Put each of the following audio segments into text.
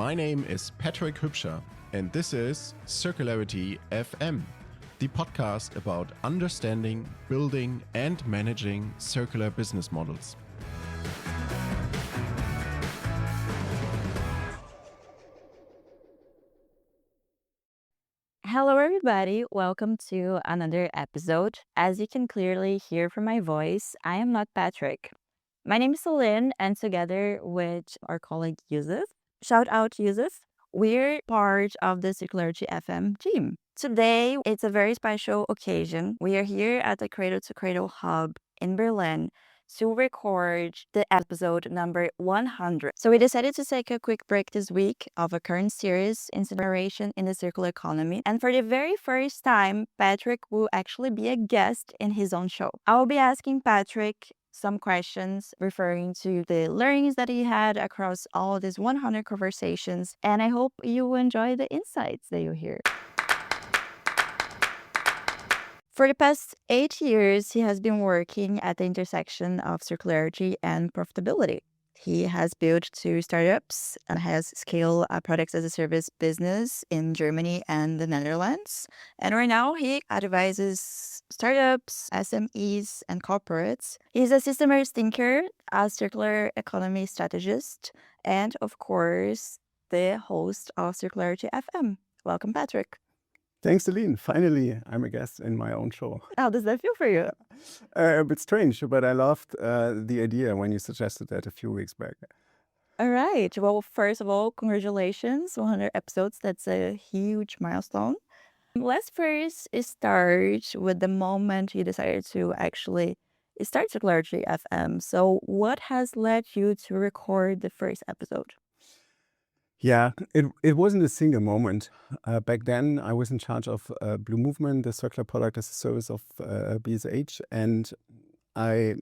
My name is Patrick Hypscher, and this is Circularityfm, the podcast about understanding, building, and managing circular business models. Hello, everybody. Welcome to another episode. As you can clearly hear from my voice, I am not Patrick. My name is Celinne, and together with our colleague Yusuf, shout out Yusuf, we're part of the Circularity FM team. Today, it's a very special occasion. We are here at the Cradle to Cradle Hub in Berlin to record the episode number 100. So we decided to take a quick break this week of a current series, Inspiration in the Circular Economy. And for the very first time, Patrick will actually be a guest in his own show. I will be asking Patrick some questions referring to the learnings that he had across all these 100 conversations. And I hope you will enjoy the insights that you hear. For the past 8 years, he has been working at the intersection of circularity and profitability. He has built 2 startups and has scaled a products as a service business in Germany and the Netherlands. And right now, he advises startups, SMEs, and corporates. He's a systems thinker, a circular economy strategist, and of course, the host of Circularity FM. Welcome, Patrick. Thanks, Celine. Finally, I'm a guest in my own show. How does that feel for you? A bit strange, but I loved the idea when you suggested that a few weeks back. All right. Well, first of all, congratulations, 100 episodes. That's a huge milestone. Let's first start with the moment you decided to actually start Circularity FM. So what has led you to record the first episode? Yeah, it wasn't a single moment. Back then, I was in charge of Blue Movement, the circular product as a service of BSH, and I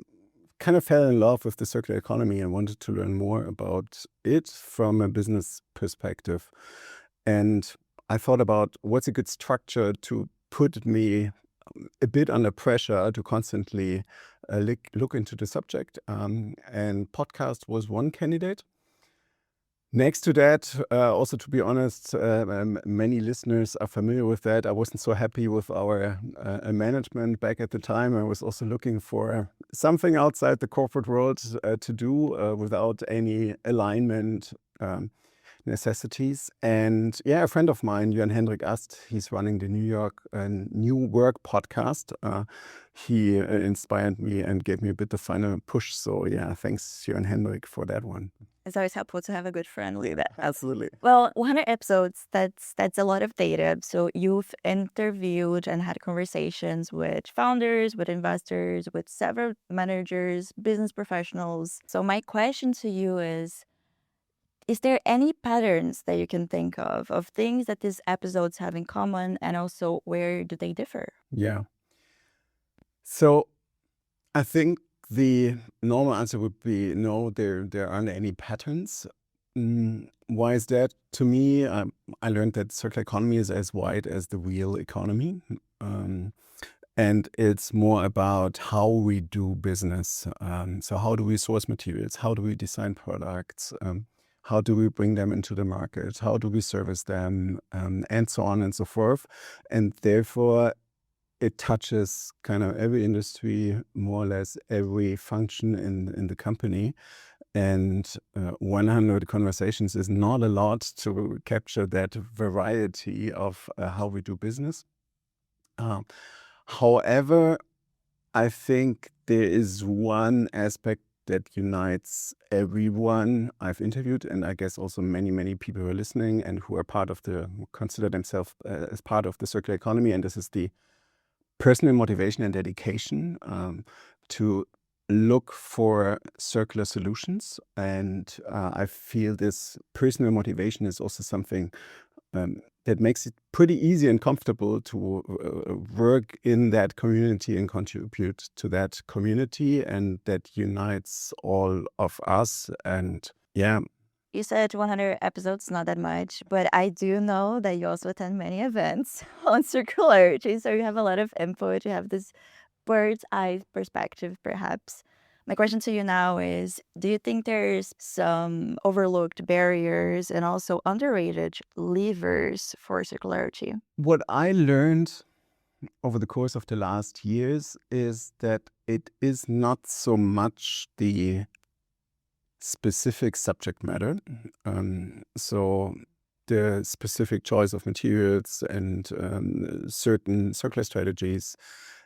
kind of fell in love with the circular economy and wanted to learn more about it from a business perspective. And I thought about what's a good structure to put me a bit under pressure to constantly look into the subject. And podcast was one candidate. Next to that, also to be honest, many listeners are familiar with that. I wasn't so happy with our management back at the time. I was also looking for something outside the corporate world to do without any alignment necessities. And yeah, a friend of mine, Johan Hendrik Ast, he's running the New York New Work podcast. He inspired me and gave me a bit of final push. So yeah, thanks Johan Hendrik for that one. It's always helpful to have a good friend like that. Absolutely. Well, 100 episodes, that's a lot of data. So you've interviewed and had conversations with founders, with investors, with several managers, business professionals. So my question to you is there any patterns that you can think of things that these episodes have in common, and also where do they differ? Yeah. So I think the normal answer would be no, there aren't any patterns. Why is that? To me, I learned that circular economy is as wide as the real economy. And it's more about how we do business. So how do we source materials? How do we design products? How do we bring them into the market? How do we service them? And so on and so forth. And therefore, it touches kind of every industry, more or less every function in the company. And 100 conversations is not a lot to capture that variety of how we do business. However, I think there is one aspect that unites everyone I've interviewed, and I guess also many people who are listening and who are consider themselves as part of the circular economy, and this is the personal motivation and dedication to look for circular solutions. And I feel this personal motivation is also something that makes it pretty easy and comfortable to work in that community and contribute to that community, and that unites all of us. And yeah. You said 100 episodes, not that much, but I do know that you also attend many events on circularity. So you have a lot of input. You have this bird's eye perspective, perhaps. My question to you now is, do you think there's some overlooked barriers and also underrated levers for circularity? What I learned over the course of the last years is that it is not so much the specific subject matter. So the specific choice of materials and certain circular strategies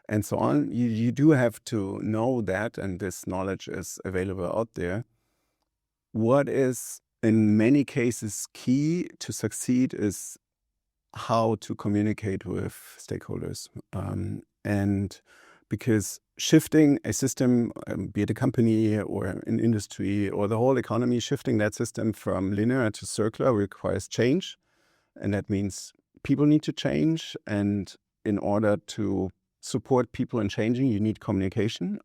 and so on. You do have to know that, and this knowledge is available out there. What is in many cases key to succeed is how to communicate with stakeholders. And because shifting a system, be it a company or an industry or the whole economy, shifting that system from linear to circular requires change. And that means people need to change. And in order to support people in changing, you need communication.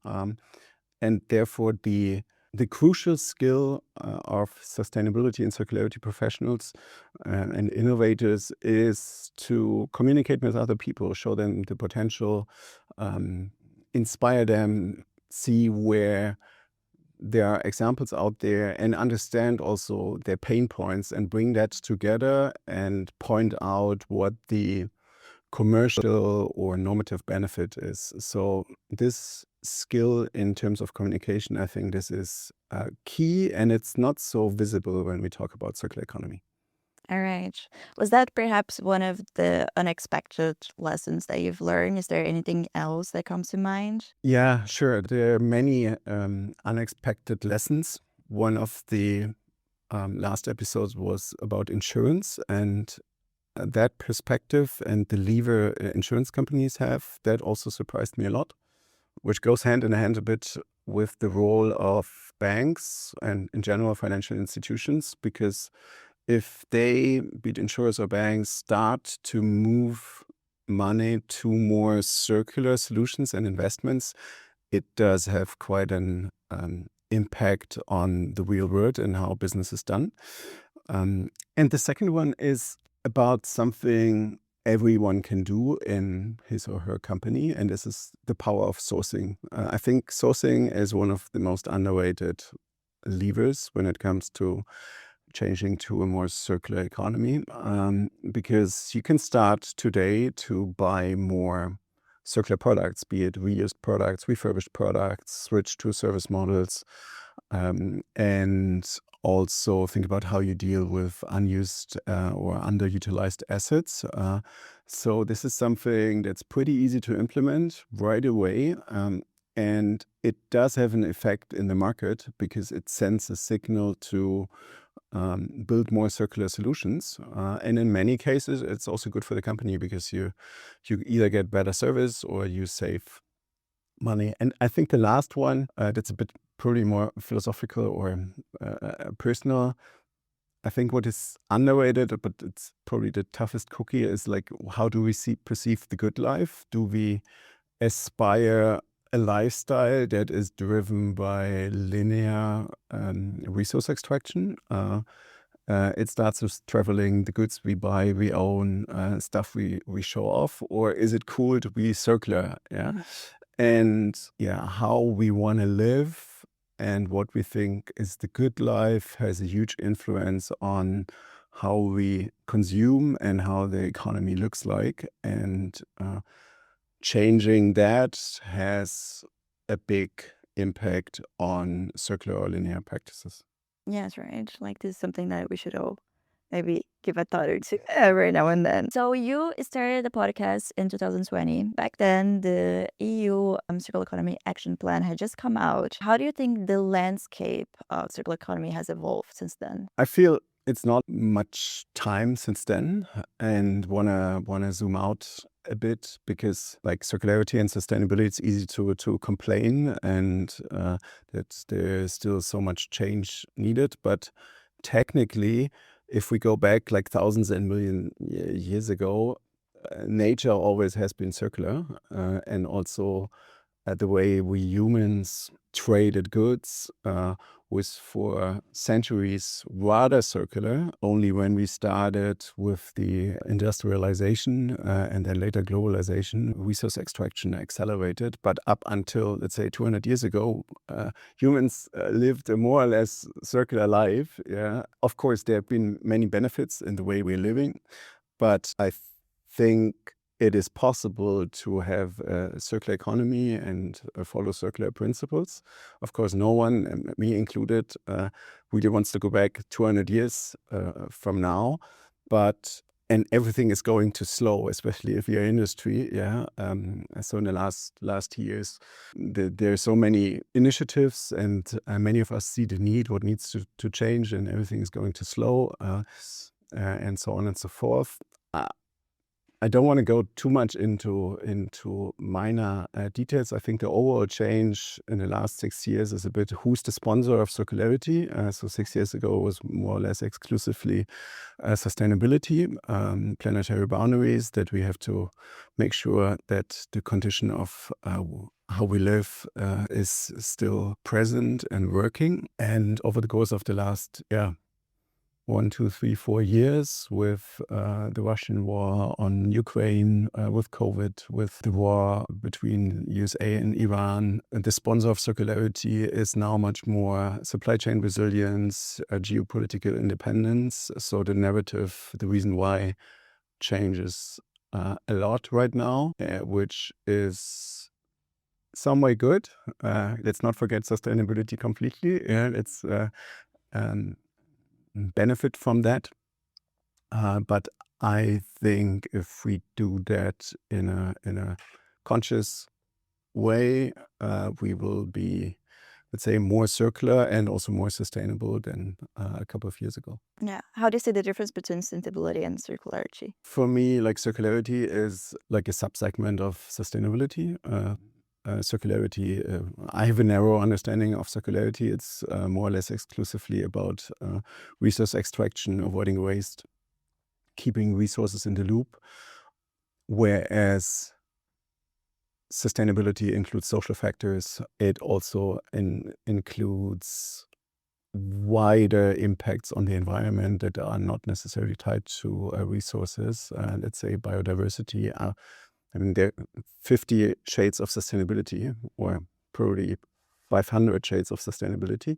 And therefore, the crucial skill of sustainability and circularity professionals and innovators is to communicate with other people, show them the potential, inspire them, see where there are examples out there, and understand also their pain points and bring that together and point out what the commercial or normative benefit is. So this skill in terms of communication, I think this is key, and it's not so visible when we talk about circular economy. All right. Was that perhaps one of the unexpected lessons that you've learned? Is there anything else that comes to mind? Yeah, sure. There are many unexpected lessons. One of the last episodes was about insurance, and that perspective and the lever insurance companies have, that also surprised me a lot, which goes hand in hand a bit with the role of banks and in general financial institutions, because if they, be it insurers or banks, start to move money to more circular solutions and investments, it does have quite an impact on the real world and how business is done. And the second one is about something everyone can do in his or her company, and this is the power of sourcing. I think sourcing is one of the most underrated levers when it comes to changing to a more circular economy, because you can start today to buy more circular products, be it reused products, refurbished products, switch to service models, and also think about how you deal with unused or underutilized assets. So this is something that's pretty easy to implement right away. And it does have an effect in the market because it sends a signal to build more circular solutions. And in many cases, it's also good for the company because you either get better service or you save money. And I think the last one, that's a bit probably more philosophical or personal. I think what is underrated, but it's probably the toughest cookie, is like, how do we perceive the good life? Do we aspire a lifestyle that is driven by linear resource extraction? It starts with traveling, the goods we buy, we own, stuff we show off, or is it cool to be circular? Yeah. And how we want to live and what we think is the good life has a huge influence on how we consume and how the economy looks like. And changing that has a big impact on circular or linear practices. Yes, right. Like this is something that we should all maybe give a thought or two every now and then. So you started the podcast in 2020. Back then, the EU Circular Economy Action Plan had just come out. How do you think the landscape of circular economy has evolved since then? I feel it's not much time since then, and wanna zoom out a bit, because like circularity and sustainability, it's easy to complain and that there's still so much change needed. But technically, if we go back like thousands and million years ago, nature always has been circular, and also the way we humans traded goods was for centuries rather circular. Only when we started with the industrialization and then later globalization, resource extraction accelerated. But up until, let's say, 200 years ago, humans lived a more or less circular life. Yeah. Of course, there have been many benefits in the way we're living, but I think it is possible to have a circular economy and follow circular principles. Of course, no one, and me included, really wants to go back 200 years from now. And everything is going too slow, especially if you're industry. Yeah. So in the last years, there are so many initiatives, and many of us see the need, what needs to change, and everything is going too slow, and so on and so forth. I don't want to go too much into minor details. I think the overall change in the last 6 years is a bit who's the sponsor of circularity. So 6 years ago it was more or less exclusively sustainability, planetary boundaries, that we have to make sure that the condition of how we live is still present and working. And over the course of the last 1, 2, 3, 4 years, with the Russian war on Ukraine, with COVID, with the war between USA and Iran, the sponsor of circularity is now much more supply chain resilience, geopolitical independence. So the narrative, the reason why changes a lot right now, which is some way good. Let's not forget sustainability completely. It's benefit from that. But I think if we do that in a conscious way, we will be, let's say, more circular and also more sustainable than a couple of years ago. Yeah. How do you see the difference between sustainability and circularity? For me, like, circularity is like a subsegment of sustainability. Circularity, I have a narrow understanding of circularity. It's more or less exclusively about resource extraction, avoiding waste, keeping resources in the loop, whereas sustainability includes social factors. It also includes wider impacts on the environment that are not necessarily tied to resources. Let's say biodiversity. There are 50 shades of sustainability, or probably 500 shades of sustainability.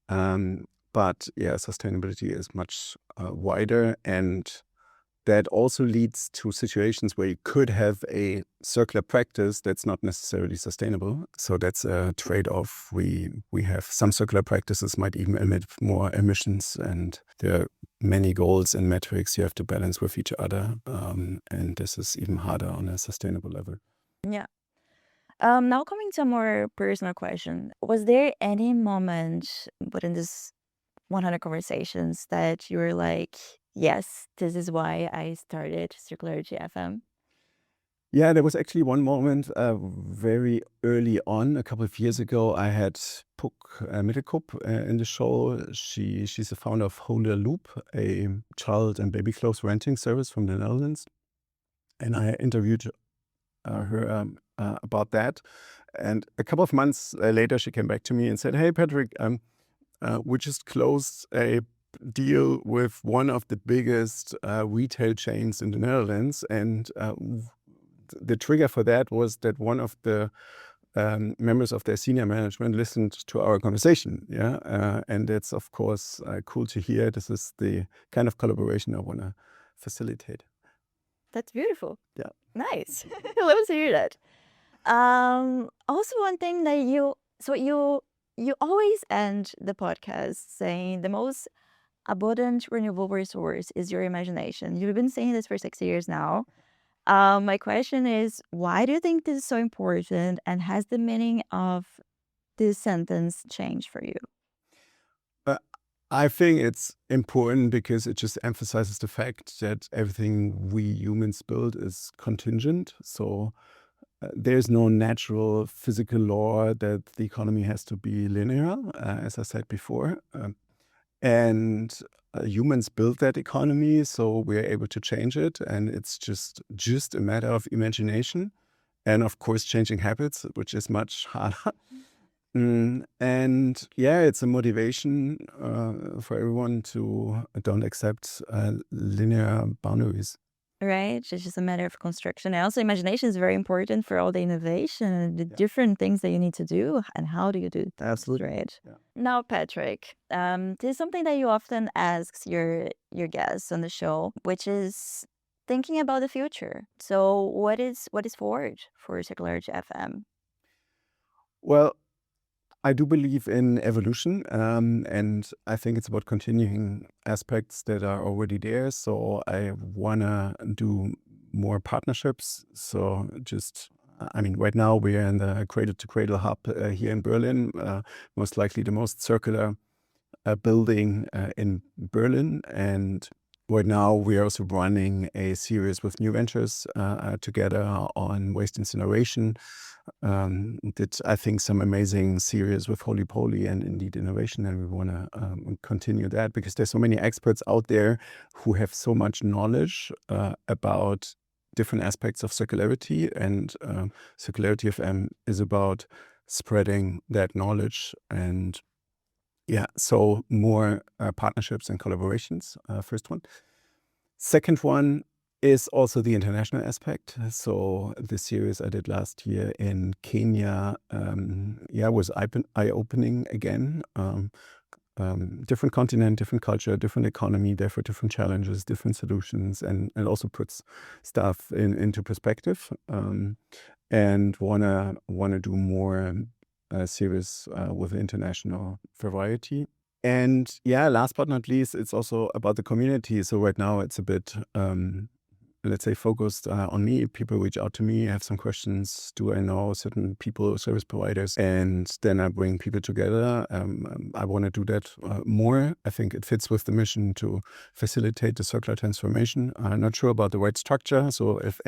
But yeah, sustainability is much wider, and that also leads to situations where you could have a circular practice that's not necessarily sustainable. So that's a trade-off. We have some circular practices might even emit more emissions, and there are many goals and metrics you have to balance with each other. And this is even harder on a sustainable level. Yeah. Now coming to a more personal question. Was there any moment within this 100 conversations that you were like, yes, this is why I started Circularityfm? Yeah, there was actually one moment very early on, a couple of years ago. I had Puk Middelkoop in the show. She's the founder of Holder Loop, a child and baby clothes renting service from the Netherlands. And I interviewed her about that. And a couple of months later, she came back to me and said, "Hey, Patrick, we just closed a deal with one of the biggest retail chains in the Netherlands. And the trigger for that was that one of the members of their senior management listened to our conversation. Yeah, and it's, of course, cool to hear. This is the kind of collaboration I want to facilitate." That's beautiful. Yeah. Nice. I love to hear that. Also, one thing that you always end the podcast saying the most abundant renewable resource is your imagination. You've been saying this for 6 years now. My question is, why do you think this is so important, and has the meaning of this sentence changed for you? I think it's important because it just emphasizes the fact that everything we humans build is contingent. So there's no natural physical law that the economy has to be linear, as I said before. And humans build that economy, so we're able to change it. And it's just a matter of imagination. And of course, changing habits, which is much harder. And yeah, it's a motivation for everyone to don't accept linear boundaries. Right? It's just a matter of construction. And also imagination is very important for all the innovation and the different things that you need to do. And how do you do it? Absolutely right. Yeah. Now, Patrick, this is something that you often ask your guests on the show, which is thinking about the future. So what is forward for Circularity FM? Well, I do believe in evolution, and I think it's about continuing aspects that are already there. So I want to do more partnerships. So right now we are in the Cradle to Cradle hub here in Berlin, most likely the most circular building in Berlin. And right now we are also running a series with new ventures together on waste incineration. Did, I think, some amazing series with Holy Poly and Indeed Innovation, and we want to continue that because there's so many experts out there who have so much knowledge about different aspects of circularity, and Circularityfm is about spreading that knowledge. And yeah, so more partnerships and collaborations, first one. Second one is also the international aspect. So the series I did last year in Kenya, was eye-opening again. Different continent, different culture, different economy, therefore different challenges, different solutions, and also puts stuff into perspective. And wanna do more series with international variety. And yeah, last but not least, it's also about the community. So right now it's a bit, let's say, focused on me. People reach out to me, have some questions. Do I know certain people, service providers? And then I bring people together. I want to do that more. I think it fits with the mission to facilitate the circular transformation. I'm not sure about the right structure. So if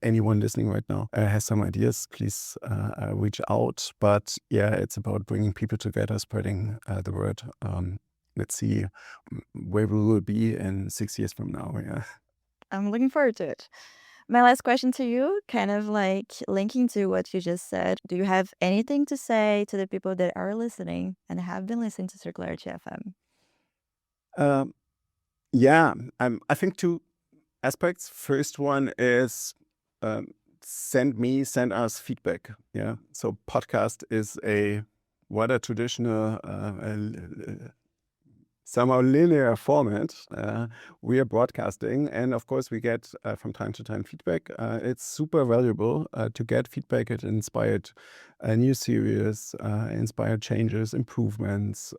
anyone listening right now has some ideas, please reach out. But yeah, it's about bringing people together, spreading the word. Let's see where we will be in 6 years from now. Yeah. I'm looking forward to it. My last question to you, kind of like linking to what you just said, do you have anything to say to the people that are listening and have been listening to Circularity FM? I think two aspects. First one is send us feedback. Yeah. So podcast is a rather traditional, somehow linear format. We are broadcasting, and of course we get from time to time feedback. It's super valuable to get feedback. It inspired a new series, inspired changes, improvements.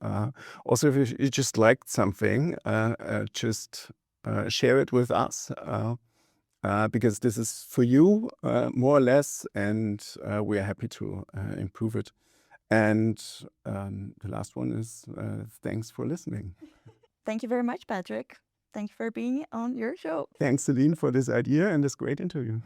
Also, if you just liked something, just share it with us. Because this is for you, more or less, and we are happy to improve it. And the last one is thanks for listening. Thank you very much, Patrick. Thank you for being on your show. Thanks, Celine, for this idea and this great interview.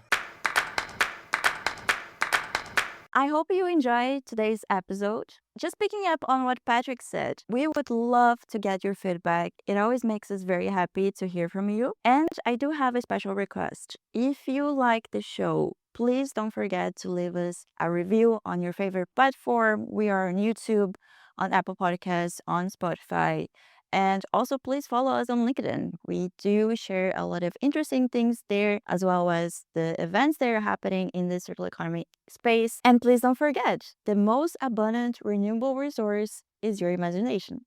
I hope you enjoyed today's episode. Just picking up on what Patrick said, we would love to get your feedback. It always makes us very happy to hear from you. And I do have a special request. If you like the show, please don't forget to leave us a review on your favorite platform. We are on YouTube, on Apple Podcasts, on Spotify. And also, please follow us on LinkedIn. We do share a lot of interesting things there, as well as the events that are happening in the circular economy space. And please don't forget, the most abundant renewable resource is your imagination.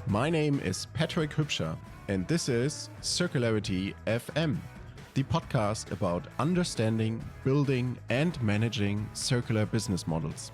My name is Patrick Hypscher, and this is Circularity FM, the podcast about understanding, building, and managing circular business models.